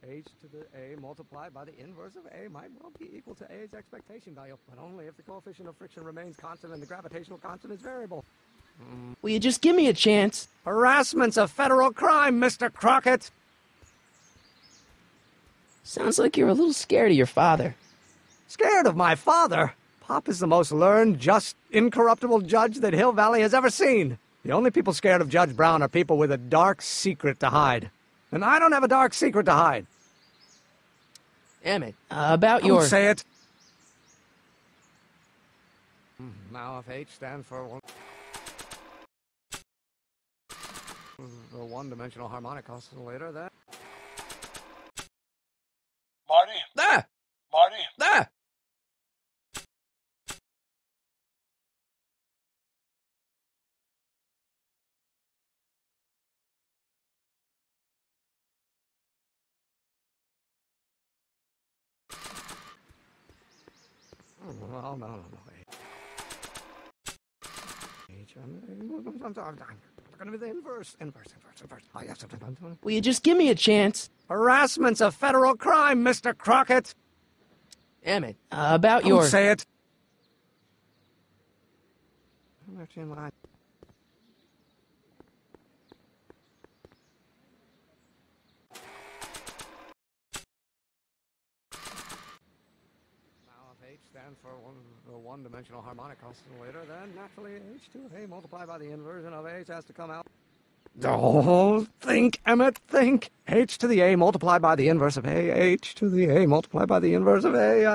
case, h to the a multiplied by the inverse of a might well be equal to a's expectation value, but only if the coefficient of friction remains constant and the gravitational constant is variable. Will you just give me a chance? Harassment's a federal crime, Mr. Crockett! Sounds like you're a little scared of your father. Scared of my father? Pop is the most learned, just, incorruptible judge that Hill-Valley has ever seen. The only people scared of Judge Brown are people with a dark secret to hide. And I don't have a dark secret to hide. Emmett, about Don't your... say it! Now if H stands for the one-dimensional harmonic oscillator, then... Marty? There! Marty? There! Oh, no. H, I'm going to be the inverse. Oh, yes. Will you just give me a chance? Harassment's a federal crime, Mr. Crockett! Emmett, about Don't your... say it! H stands for the one-dimensional harmonic oscillator, then naturally h to a multiplied by the inversion of h has to come out. Oh, think, Emmett, think. H to the a multiplied by the inverse of a, h to the a multiplied by the inverse of a,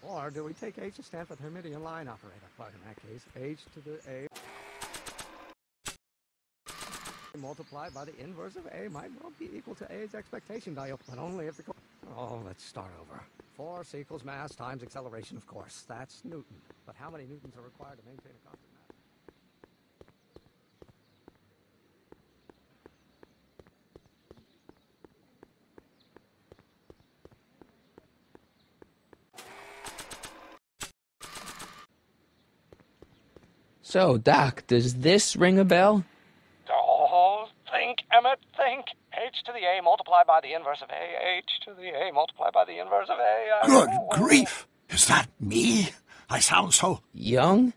Or do we take h to stand for the Hermitian line operator? But in that case, h to the a multiplied by the inverse of a might well be equal to a's expectation value, but only if the... Oh, let's start over. Force equals mass times acceleration, of course. That's Newton. But how many newtons are required to maintain a constant mass? So, Doc, does this ring a bell? Oh, think, Emmett, think. H to the a multiplied by the inverse of a, h to the a multiplied by the inverse of a. Good grief! Is that me? I sound so... Young?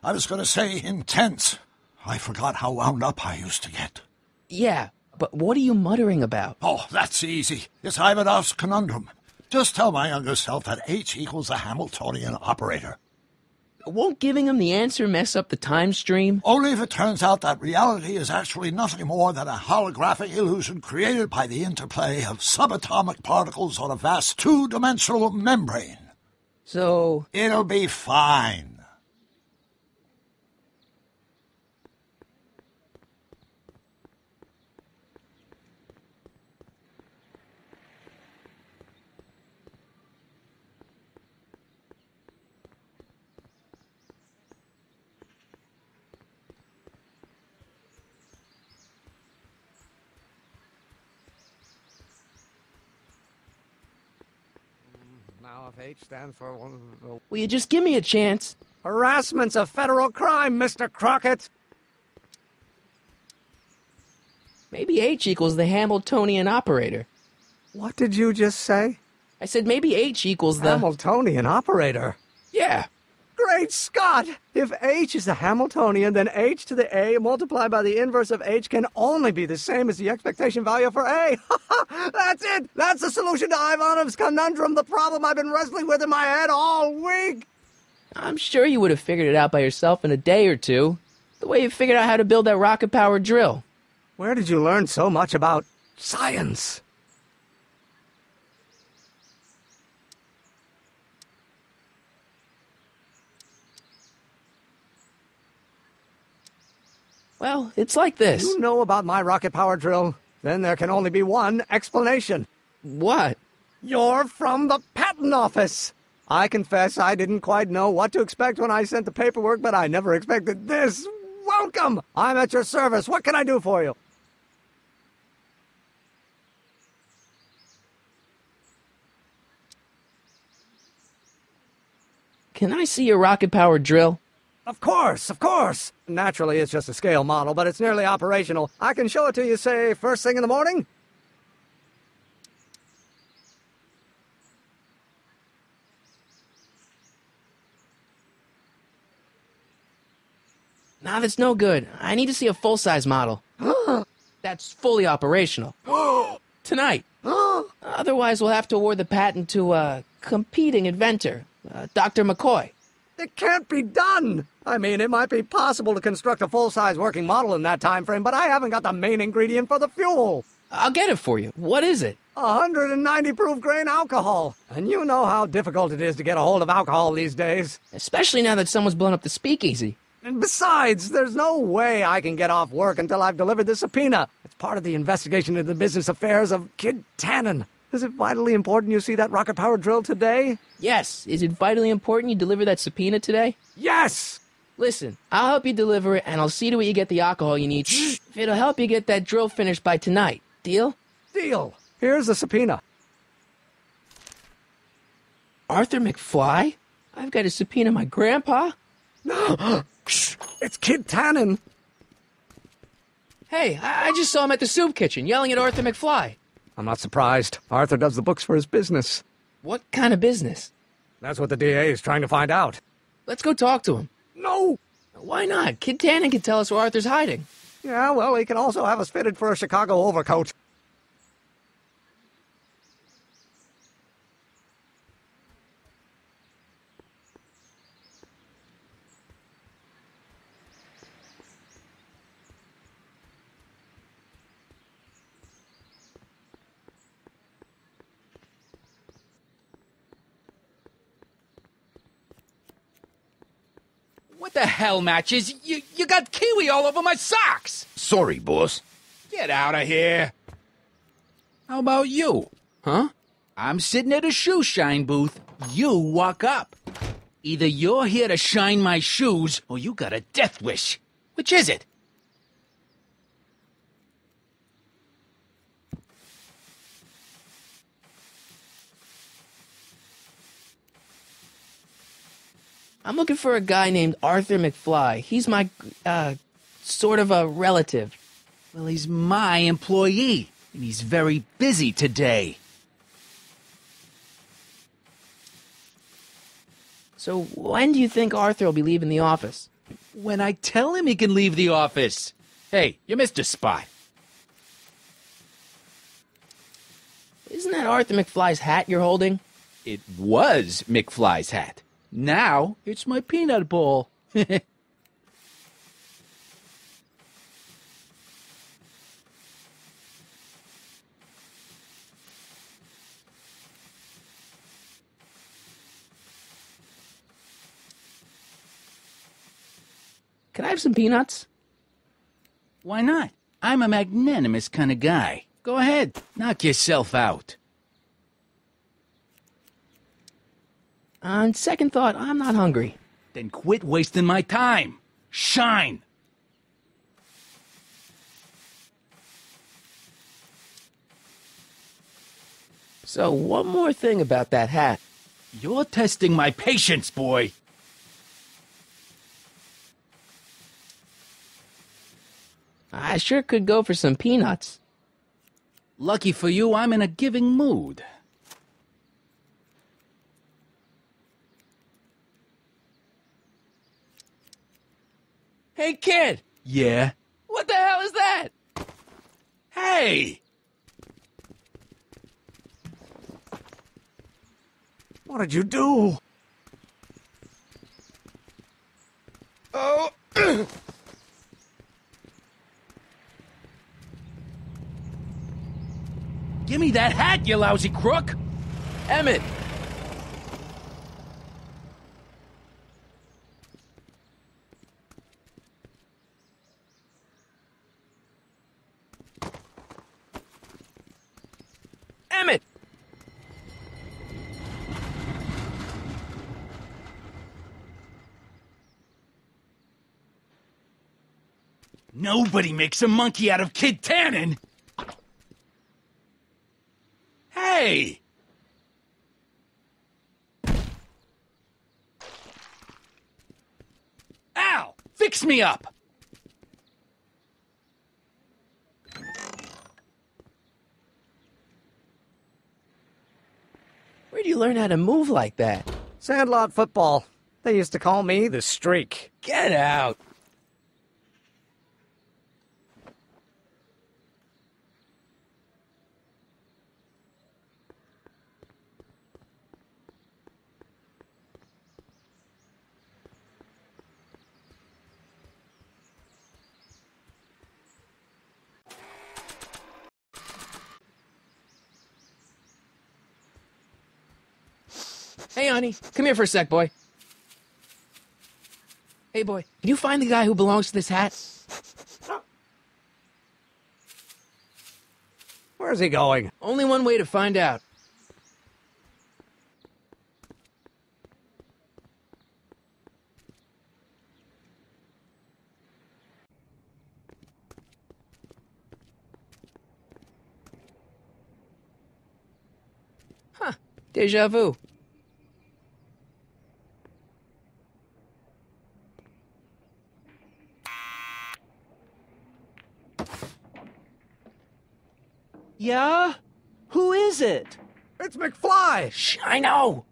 I was going to say intense. I forgot how wound up I used to get. Yeah, but what are you muttering about? Oh, that's easy. It's Ivanov's conundrum. Just tell my younger self that H equals the Hamiltonian operator. Won't giving him the answer mess up the time stream? Only if it turns out that reality is actually nothing more than a holographic illusion created by the interplay of subatomic particles on a vast two-dimensional membrane. So... It'll be fine. Now if H stands for... Will you just give me a chance? Harassment's a federal crime, Mr. Crockett! Maybe H equals the Hamiltonian operator. What did you just say? I said maybe H equals the... Hamiltonian operator? Yeah. Great Scott! If H is the Hamiltonian, then H to the A multiplied by the inverse of H can only be the same as the expectation value for A. That's it! That's the solution to Ivanov's conundrum, the problem I've been wrestling with in my head all week! I'm sure you would have figured it out by yourself in a day or two. The way you figured out how to build that rocket-powered drill. Where did you learn so much about science? Well, it's like this. You know about my rocket power drill? Then there can only be one explanation. What? You're from the patent office. I confess I didn't quite know what to expect when I sent the paperwork, but I never expected this. Welcome! I'm at your service. What can I do for you? can I see your rocket-powered drill? Of course, of course. Naturally, it's just a scale model, but it's nearly operational. I can show it to you, say, first thing in the morning? Nah, that's no good. I need to see a full-size model. That's fully operational. Tonight. Otherwise, we'll have to award the patent to a competing inventor, Dr. McCoy. It can't be done! I mean, it might be possible to construct a full-size working model in that time frame, but I haven't got the main ingredient for the fuel. I'll get it for you. What is it? 190 proof grain alcohol. And you know how difficult it is to get a hold of alcohol these days. Especially now that someone's blown up the speakeasy. And besides, there's no way I can get off work until I've delivered the subpoena. It's part of the investigation into the business affairs of Kid Tannen. Is it vitally important you see that rocket-powered drill today? Yes. Is it vitally important you deliver that subpoena today? Yes! Listen, I'll help you deliver it, and I'll see to it you get the alcohol you need. If it'll help you get that drill finished by tonight. Deal? Deal. Here's the subpoena. Arthur McFly? I've got to subpoena my grandpa? It's Kid Tannen. Hey, I just saw him at the soup kitchen, yelling at Arthur McFly. I'm not surprised. Arthur does the books for his business. What kind of business? That's what the DA is trying to find out. Let's go talk to him. No! Why not? Kid Tannen can tell us where Arthur's hiding. Yeah, well, he can also have us fitted for a Chicago overcoat. What the hell, Matches? You got kiwi all over my socks! Sorry, boss. Get out of here! How about you? Huh? I'm sitting at a shoe shine booth. You walk up. Either you're here to shine my shoes, or you got a death wish. Which is it? I'm looking for a guy named Arthur McFly. He's my, sort of a relative. Well, he's my employee, and he's very busy today. So when do you think Arthur will be leaving the office? When I tell him he can leave the office. Hey, you missed a spot. Isn't that Arthur McFly's hat you're holding? It was McFly's hat. Now, it's my peanut bowl. Can I have some peanuts? Why not? I'm a magnanimous kind of guy. Go ahead, knock yourself out. On second thought, I'm not hungry. Then quit wasting my time. Shine! So, one more thing about that hat. You're testing my patience, boy. I sure could go for some peanuts. Lucky for you, I'm in a giving mood. Hey, kid! Yeah? What the hell is that? Hey! What did you do? Oh! Give me that hat, you lousy crook! Emmett! Emmett! Nobody makes a monkey out of Kid Tannen! Hey! Fix me up! Where'd you learn how to move like that? Sandlot football. They used to call me the Streak. Get out! Hey, honey, come here for a sec, boy. Hey, boy, can you find the guy who belongs to this hat? Where's he going? Only one way to find out. Huh, déjà vu. Yeah? Who is it? It's McFly! Shh, I know!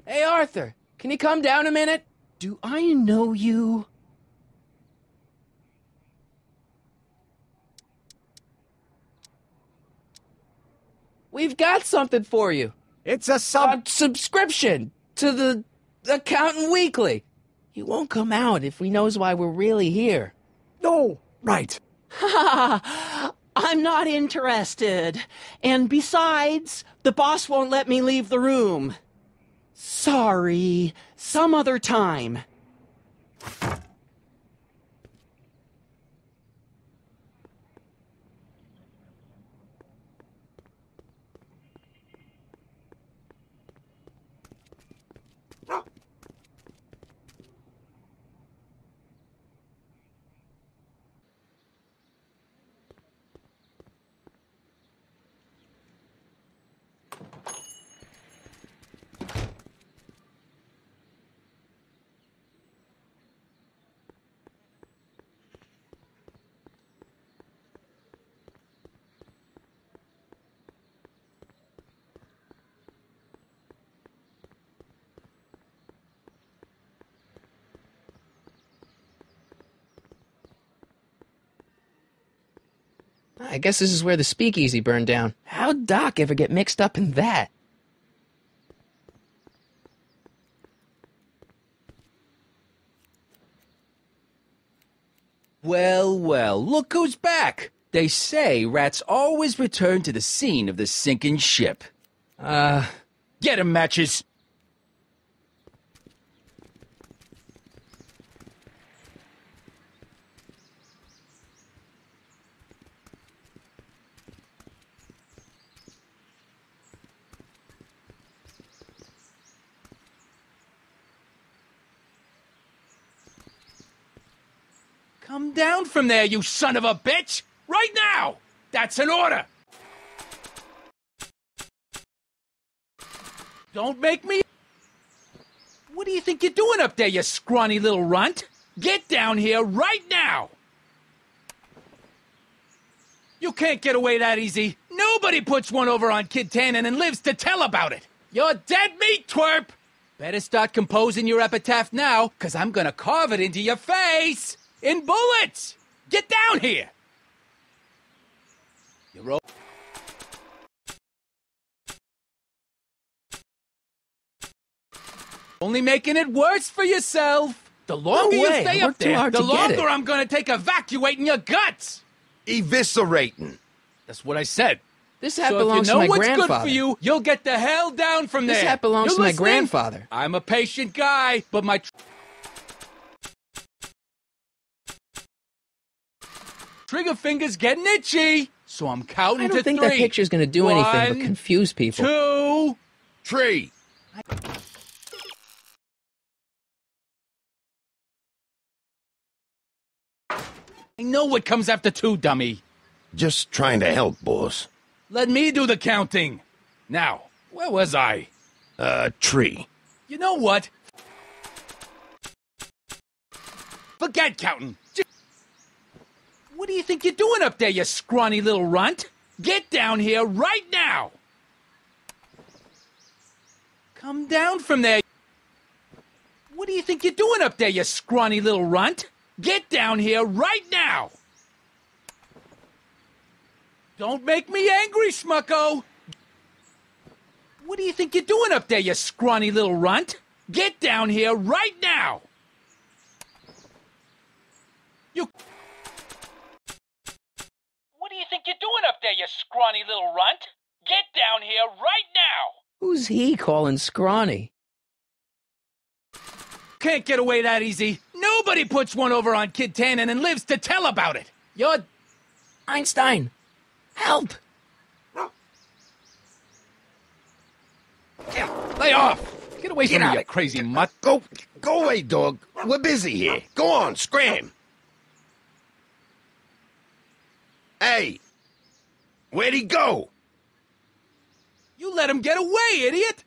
Hey, Arthur, can you come down a minute? Do I know you? We've got something for you. It's a A subscription to the Accountant Weekly. He won't come out if he knows why we're really here. No! Right. I'm not interested. And besides, the boss won't let me leave the room. Sorry. Some other time. I guess this is where the speakeasy burned down. How'd Doc ever get mixed up in that? Well, well, look who's back! They say rats always return to the scene of the sinking ship. Get 'em, Matches! Come down from there, you son of a bitch! Right now! That's an order! Don't make me... What do you think you're doing up there, you scrawny little runt? Get down here right now! You can't get away that easy. Nobody puts one over on Kid Tannen and lives to tell about it. You're dead meat, twerp! Better start composing your epitaph now, 'cause I'm gonna carve it into your face! In bullets! Get down here! You're only making it worse for yourself. The longer you stay up there, the longer I'm gonna take evacuating your guts! Eviscerating. That's what I said. This hat So belongs if you to know my what's grandfather. good for you, you'll get the hell down from there. This hat belongs You to my listening? grandfather. I'm a patient guy, but my trigger finger's getting itchy, so I'm counting I to don't think 3. that picture's gonna do anything but 1, confuse people. 2... Tree. I know what comes after 2, dummy. Just trying to help, boss. Let me do the counting. Now, where was I? Tree. You know what? Forget counting. What do you think you're doing up there, you scrawny little runt? Get down here right now! Come down from there. What do you think you're doing up there, you scrawny little runt? Get down here right now! Don't make me angry, Schmucko! What do you think you're doing up there, you scrawny little runt? Get down here right now! You... What do you think you're doing up there, you scrawny little runt? Get down here right now! Who's he calling scrawny? Can't get away that easy. Nobody puts one over on Kid Tannen and lives to tell about it. You're... Einstein! Help! Lay off! Get away from me, you crazy mutt. Go away, dog. We're busy here. Go on, scram. Hey, where'd he go? You let him get away, idiot!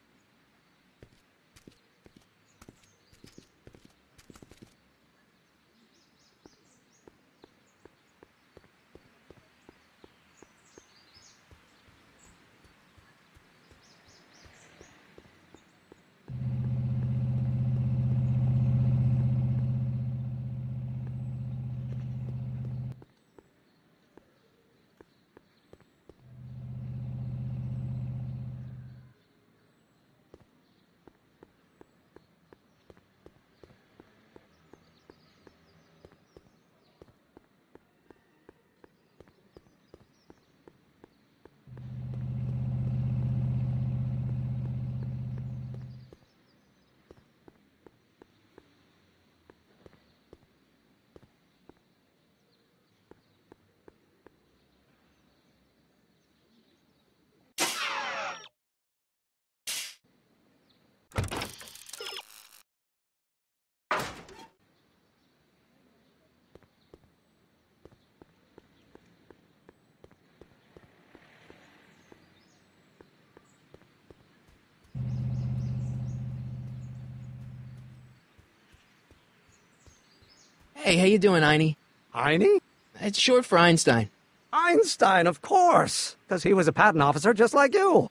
Hey, how you doing, Einie? Einie? It's short for Einstein. Einstein, of course, because he was a patent officer just like you.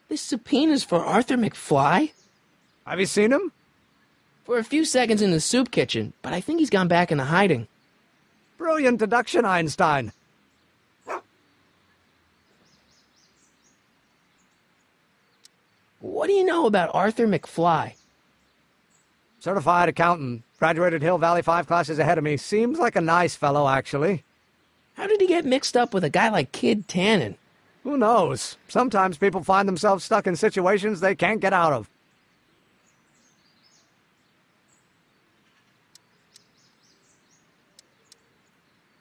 This subpoena's for Arthur McFly? Have you seen him? For a few seconds in the soup kitchen, but I think he's gone back into hiding. Brilliant deduction, Einstein. What do you know about Arthur McFly? Certified accountant. Graduated Hill-Valley 5 classes ahead of me. Seems like a nice fellow, actually. How did he get mixed up with a guy like Kid Tannen? Who knows? Sometimes people find themselves stuck in situations they can't get out of.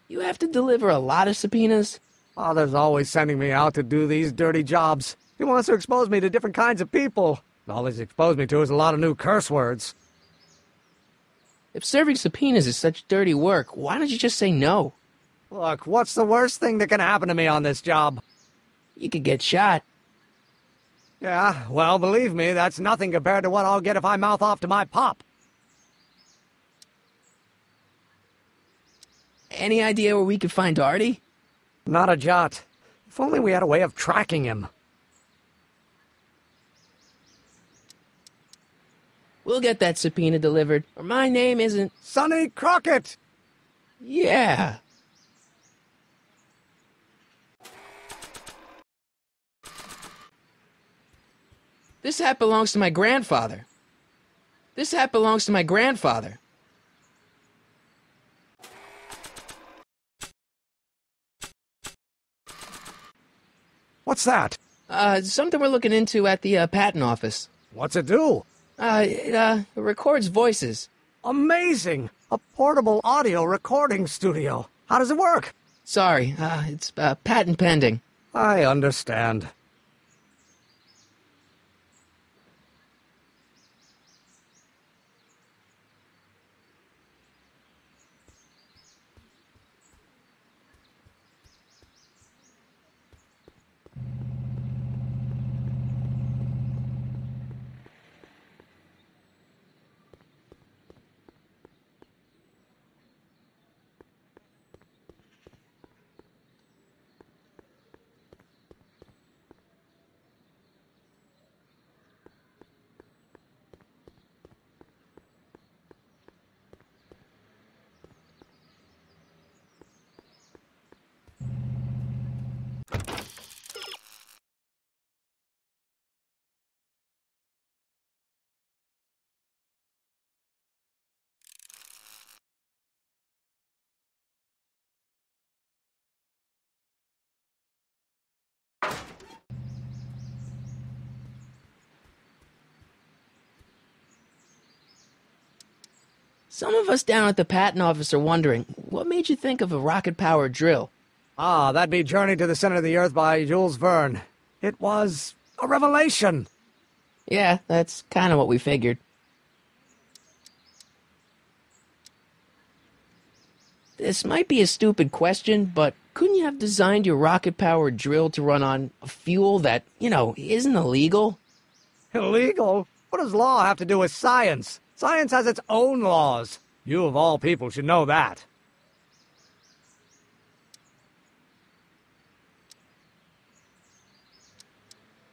You have to deliver a lot of subpoenas? Father's always sending me out to do these dirty jobs. He wants to expose me to different kinds of people. All he's exposed me to is a lot of new curse words. If serving subpoenas is such dirty work, why don't you just say no? Look, what's the worst thing that can happen to me on this job? You could get shot. Yeah, well, believe me, that's nothing compared to what I'll get if I mouth off to my pop. Any idea where we could find Artie? Not a jot. If only we had a way of tracking him. We'll get that subpoena delivered, or my name isn't... Sonny Crockett! Yeah. This hat belongs to my grandfather. This hat belongs to my grandfather. What's that? Something we're looking into at the patent office. What's it do? It records voices. Amazing! A portable audio recording studio. How does it work? Sorry, it's patent pending. I understand. Some of us down at the patent office are wondering, what made you think of a rocket-powered drill? Ah, that'd be Journey to the Center of the Earth by Jules Verne. It was a revelation. Yeah, that's kind of what we figured. This might be a stupid question, but couldn't you have designed your rocket-powered drill to run on a fuel that, isn't illegal? Illegal? What does law have to do with science? Science has its own laws. You of all people should know that.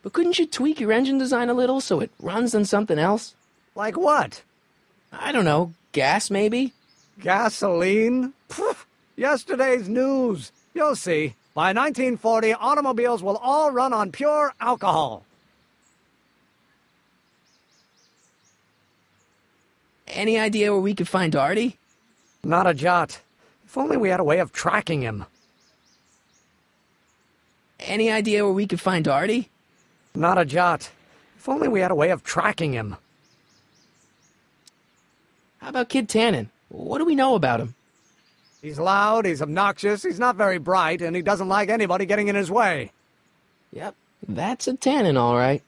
But couldn't you tweak your engine design a little so it runs on something else? Like what? I don't know, gas maybe? Gasoline? Pfft, yesterday's news. You'll see. By 1940, automobiles will all run on pure alcohol. Any idea where we could find Artie? Not a jot. If only we had a way of tracking him. Any idea where we could find Artie? Not a jot. If only we had a way of tracking him. How about Kid Tannen? What do we know about him? He's loud, he's obnoxious, he's not very bright, and he doesn't like anybody getting in his way. Yep, that's a Tannen, all right.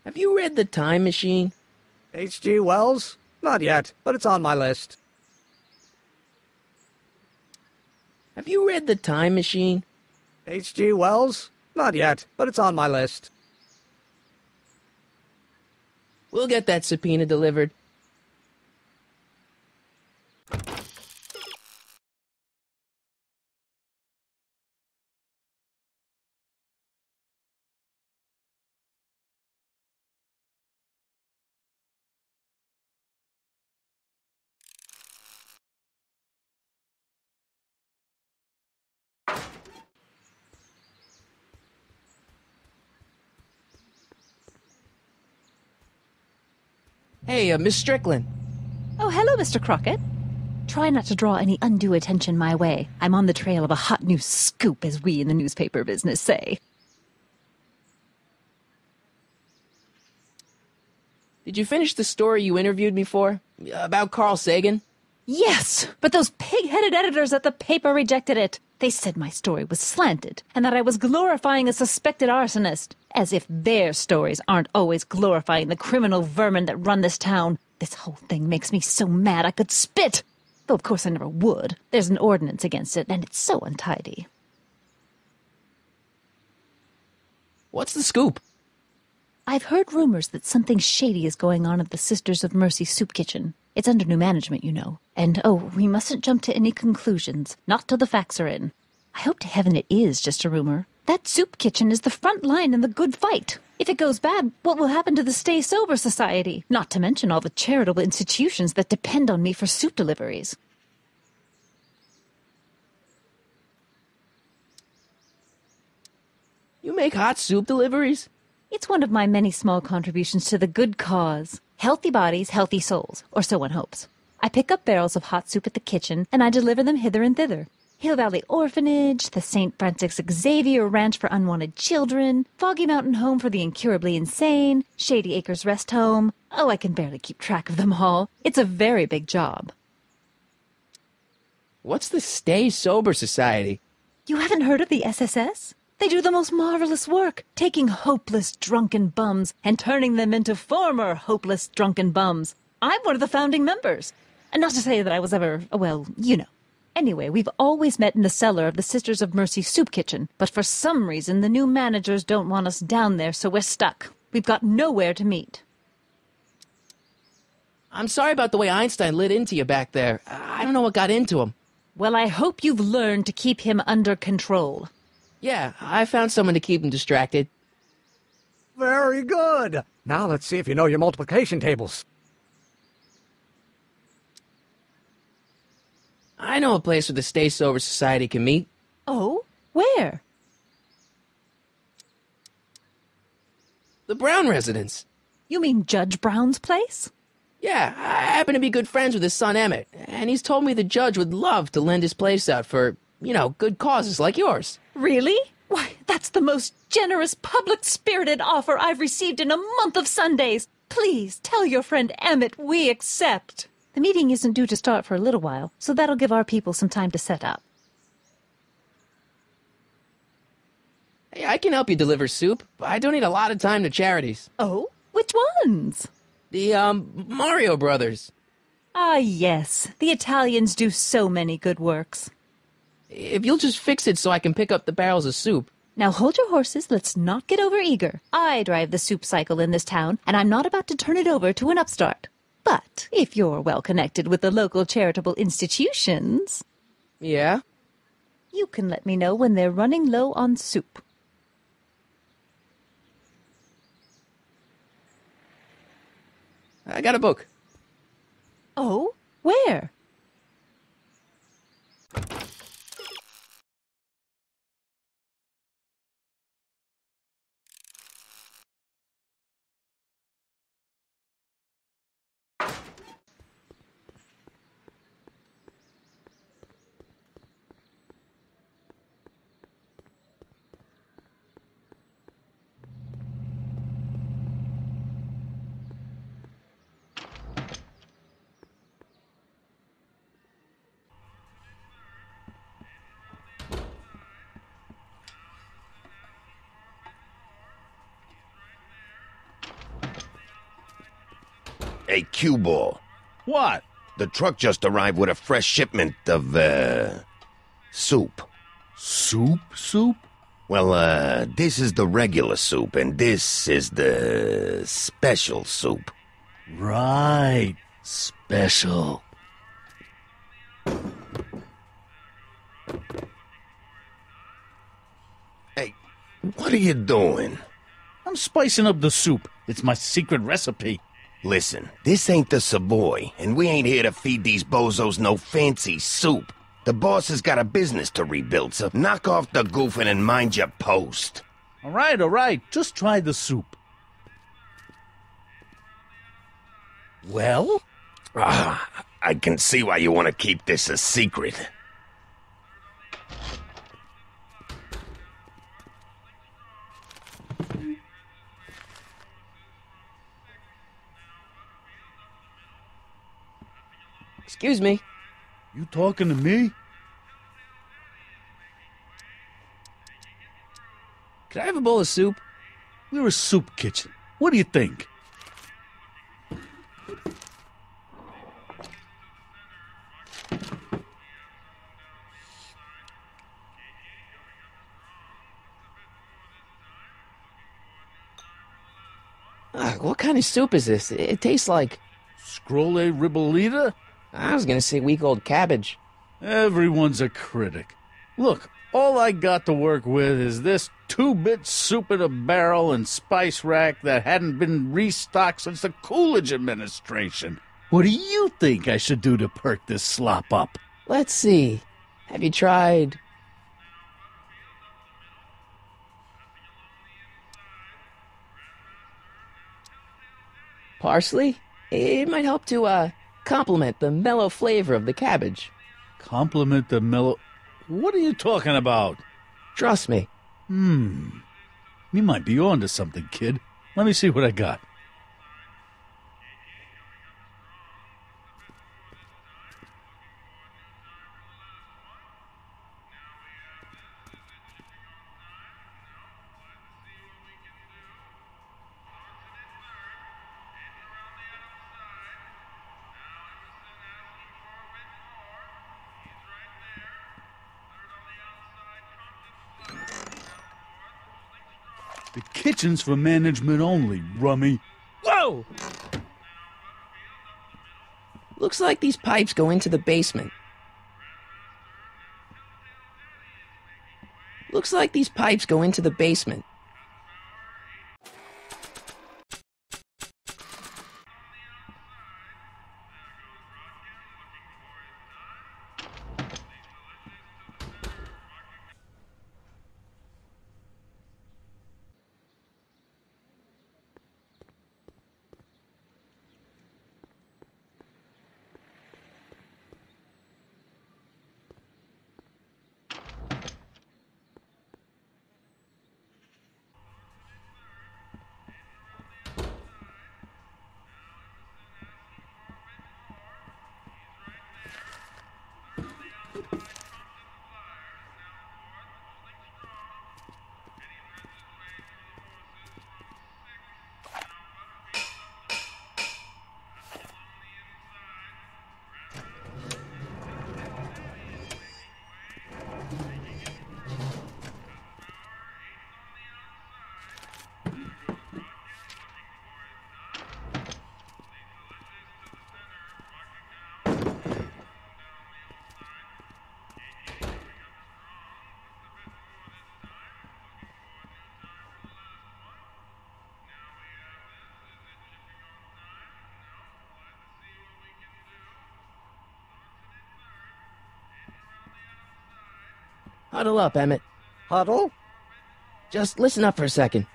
Have you read The Time Machine? H.G. Wells? Not yet, but it's on my list. Have you read The Time Machine? H.G. Wells? Not yet, but it's on my list. We'll get that subpoena delivered. Hey, Miss Strickland. Oh, hello, Mr. Crockett. Try not to draw any undue attention my way. I'm on the trail of a hot new scoop, as we in the newspaper business say. Did you finish the story you interviewed me for? About Carl Sagan? Yes, but those pig-headed editors at the paper rejected it. They said my story was slanted, and that I was glorifying a suspected arsonist. As if their stories aren't always glorifying the criminal vermin that run this town. This whole thing makes me so mad I could spit. Though of course I never would. There's an ordinance against it, and it's so untidy. What's the scoop? I've heard rumors that something shady is going on at the Sisters of Mercy soup kitchen. It's under new management, you know. And, we mustn't jump to any conclusions. Not till the facts are in. I hope to heaven it is just a rumor. That soup kitchen is the front line in the good fight. If it goes bad, what will happen to the Stay Sober Society? Not to mention all the charitable institutions that depend on me for soup deliveries. You make hot soup deliveries? It's one of my many small contributions to the good cause. Healthy bodies, healthy souls, or so one hopes. I pick up barrels of hot soup at the kitchen, and I deliver them hither and thither. Hill-Valley Orphanage, the St. Francis Xavier Ranch for Unwanted Children, Foggy Mountain Home for the Incurably Insane, Shady Acres Rest Home. Oh, I can barely keep track of them all. It's a very big job. What's the Stay Sober Society? You haven't heard of the SSS? They do the most marvelous work, taking hopeless drunken bums and turning them into former hopeless drunken bums. I'm one of the founding members. And not to say that I was ever, well, you know. Anyway, we've always met in the cellar of the Sisters of Mercy soup kitchen, but for some reason the new managers don't want us down there, so we're stuck. We've got nowhere to meet. I'm sorry about the way Einstein lit into you back there. I don't know what got into him. Well, I hope you've learned to keep him under control. Yeah, I found someone to keep him distracted. Very good. Now let's see if you know your multiplication tables. I know a place where the Stay Sober Society can meet. Oh? Where? The Brown residence. You mean Judge Brown's place? Yeah, I happen to be good friends with his son Emmett, and he's told me the judge would love to lend his place out for, good causes like yours. Really? Why, that's the most generous, public-spirited offer I've received in a month of Sundays. Please tell your friend Emmett we accept. The meeting isn't due to start for a little while, so that'll give our people some time to set up. Hey, I can help you deliver soup. I donate a lot of time to charities. Oh? Which ones? The, Mario Brothers. Ah, yes. The Italians do so many good works. If you'll just fix it so I can pick up the barrels of soup. Now hold your horses, let's not get over-eager. I drive the soup cycle in this town, and I'm not about to turn it over to an upstart. But if you're well connected with the local charitable institutions, Yeah? you can let me know when they're running low on soup. I got a book. Oh? Where? Hey, cue ball. What? The truck just arrived with a fresh shipment of, soup. Soup? Well, this is the regular soup, and this is the special soup. Right. Special. Hey, what are you doing? I'm spicing up the soup. It's my secret recipe. Listen, this ain't the Savoy, and we ain't here to feed these bozos no fancy soup. The boss has got a business to rebuild, so knock off the goofing and mind your post. All right. Just try the soup. Well? I can see why you want to keep this a secret. Excuse me. You talking to me? Could I have a bowl of soup? We're a soup kitchen. What do you think? What kind of soup is this? It tastes like... Scrolle ribollita? I was gonna say week-old cabbage. Everyone's a critic. Look, all I got to work with is this 2-bit soup in a barrel and spice rack that hadn't been restocked since the Coolidge administration. What do you think I should do to perk this slop up? Let's see. Have you tried... parsley? It might help to, complement the mellow flavor of the cabbage. Compliment the mellow... What are you talking about? Trust me. You might be onto something, kid. Let me see what I got. The kitchen's for management only, rummy. Whoa! Looks like these pipes go into the basement. Looks like these pipes go into the basement. Huddle up, Emmett. Huddle? Just listen up for a second.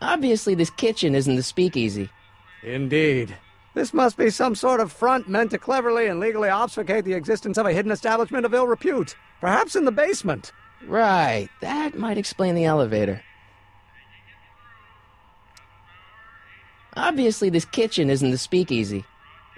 Obviously, this kitchen isn't the speakeasy. Indeed. This must be some sort of front meant to cleverly and legally obfuscate the existence of a hidden establishment of ill repute. Perhaps in the basement. Right, that might explain the elevator. Obviously, this kitchen isn't the speakeasy.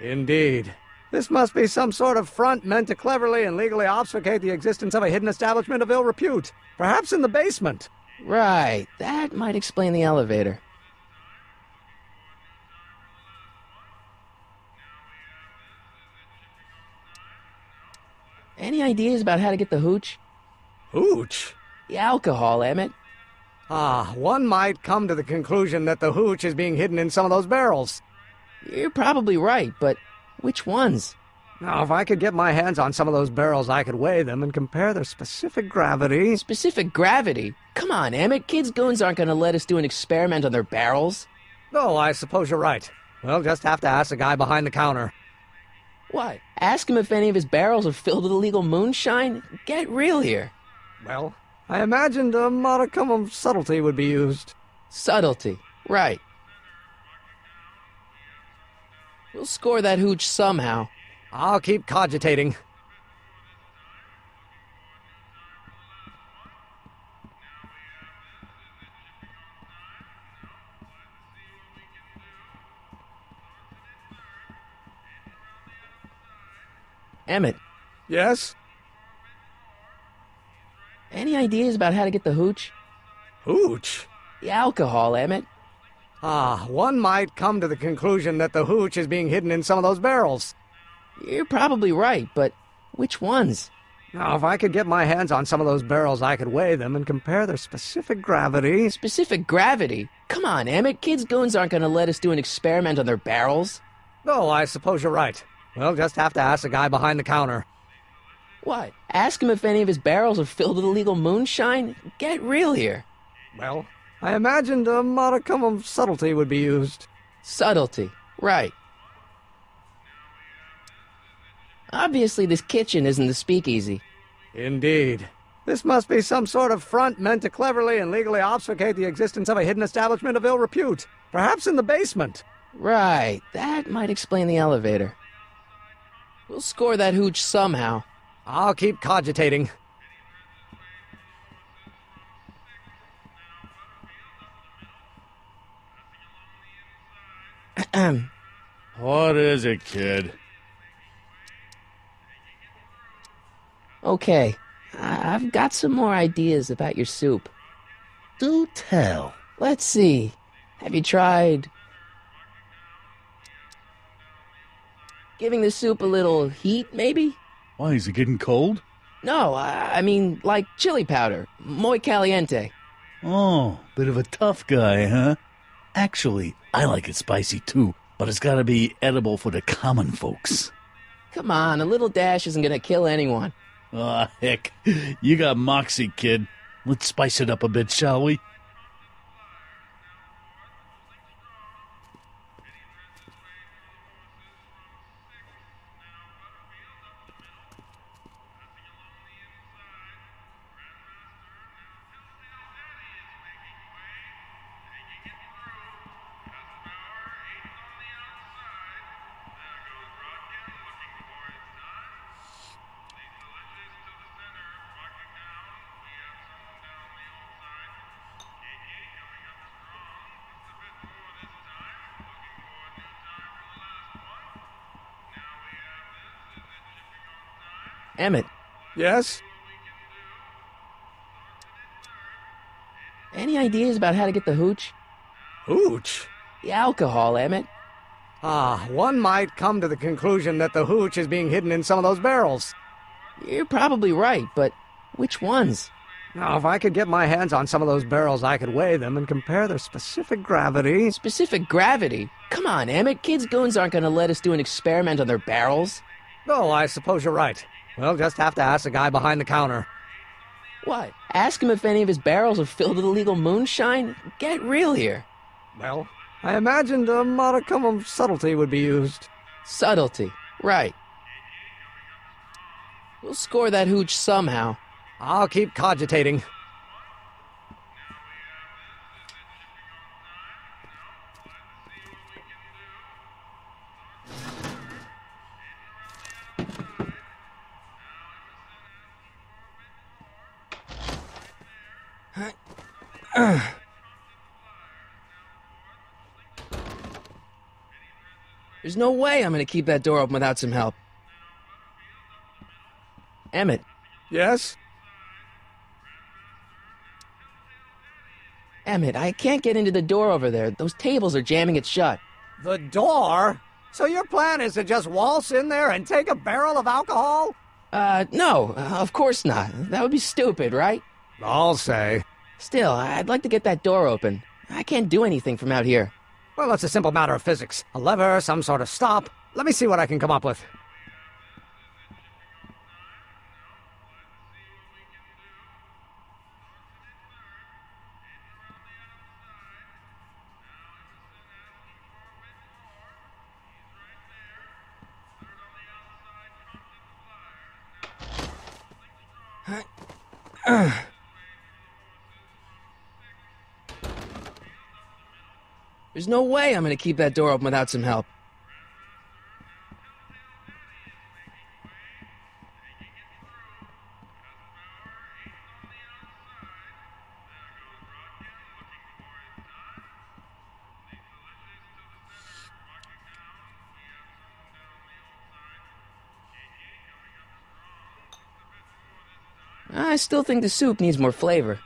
Indeed. This must be some sort of front meant to cleverly and legally obfuscate the existence of a hidden establishment of ill repute. Perhaps in the basement. Right, that might explain the elevator. Any ideas about how to get the hooch? Hooch? The alcohol, Emmett. One might come to the conclusion that the hooch is being hidden in some of those barrels. You're probably right, but which ones? Now, if I could get my hands on some of those barrels, I could weigh them and compare their specific gravity. Specific gravity? Come on, Emmett. Kids' goons aren't going to let us do an experiment on their barrels. Oh, I suppose you're right. We'll just have to ask the guy behind the counter. What? Ask him if any of his barrels are filled with illegal moonshine? Get real here. Well, I imagined a modicum of subtlety would be used. Subtlety. Right. We'll score that hooch somehow. I'll keep cogitating. Emmett. Yes? Any ideas about how to get the hooch? Hooch? The alcohol, Emmett. One might come to the conclusion that the hooch is being hidden in some of those barrels. You're probably right, but which ones? Now, if I could get my hands on some of those barrels, I could weigh them and compare their specific gravity. Specific gravity? Come on, Emmett. Kids' goons aren't going to let us do an experiment on their barrels. Oh, I suppose you're right. We'll just have to ask the guy behind the counter. What? Ask him if any of his barrels are filled with illegal moonshine? Get real here. Well, I imagined a modicum of subtlety would be used. Subtlety. Right. Obviously, this kitchen isn't the speakeasy. Indeed. This must be some sort of front meant to cleverly and legally obfuscate the existence of a hidden establishment of ill repute. Perhaps in the basement. Right. That might explain the elevator. We'll score that hooch somehow. I'll keep cogitating. What is it, kid? Okay, I've got some more ideas about your soup. Do tell. Let's see. Have you tried giving the soup a little heat, maybe? Why, is it getting cold? No, I mean like chili powder. Muy caliente. Oh, bit of a tough guy, huh? Actually, I like it spicy too, but it's gotta be edible for the common folks. Come on, a little dash isn't gonna kill anyone. Aw, heck. You got moxie, kid. Let's spice it up a bit, shall we? Emmett. Yes? Any ideas about how to get the hooch? Hooch? The alcohol, Emmett. One might come to the conclusion that the hooch is being hidden in some of those barrels. You're probably right, but which ones? Now, if I could get my hands on some of those barrels, I could weigh them and compare their specific gravity. Specific gravity? Come on, Emmett. Kids' goons aren't going to let us do an experiment on their barrels. Oh, I suppose you're right. We'll just have to ask the guy behind the counter. What? Ask him if any of his barrels are filled with illegal moonshine? Get real here. Well, I imagined a modicum of subtlety would be used. Subtlety. Right. We'll score that hooch somehow. I'll keep cogitating. There's no way I'm gonna keep that door open without some help. Emmett, Yes? Emmett, I can't get into the door over there. Those tables are jamming it shut. The door? So your plan is to just waltz in there and take a barrel of alcohol? No, of course not. That would be stupid, right? I'll say. Still, I'd like to get that door open. I can't do anything from out here. Well, it's a simple matter of physics. A lever, some sort of stop. Let me see what I can come up with. There's no way I'm gonna keep that door open without some help. I still think the soup needs more flavor.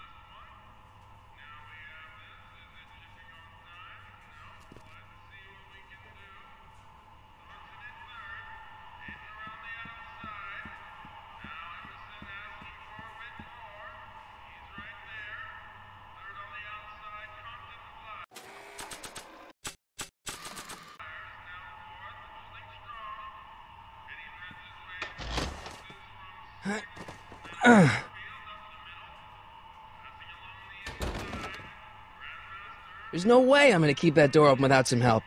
There's no way I'm gonna keep that door open without some help.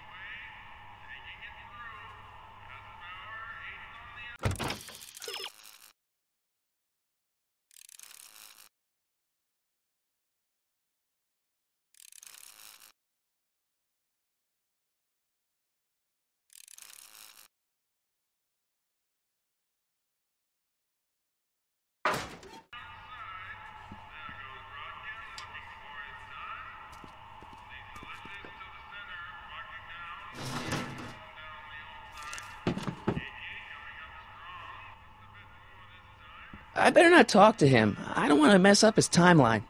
I better not talk to him. I don't want to mess up his timeline.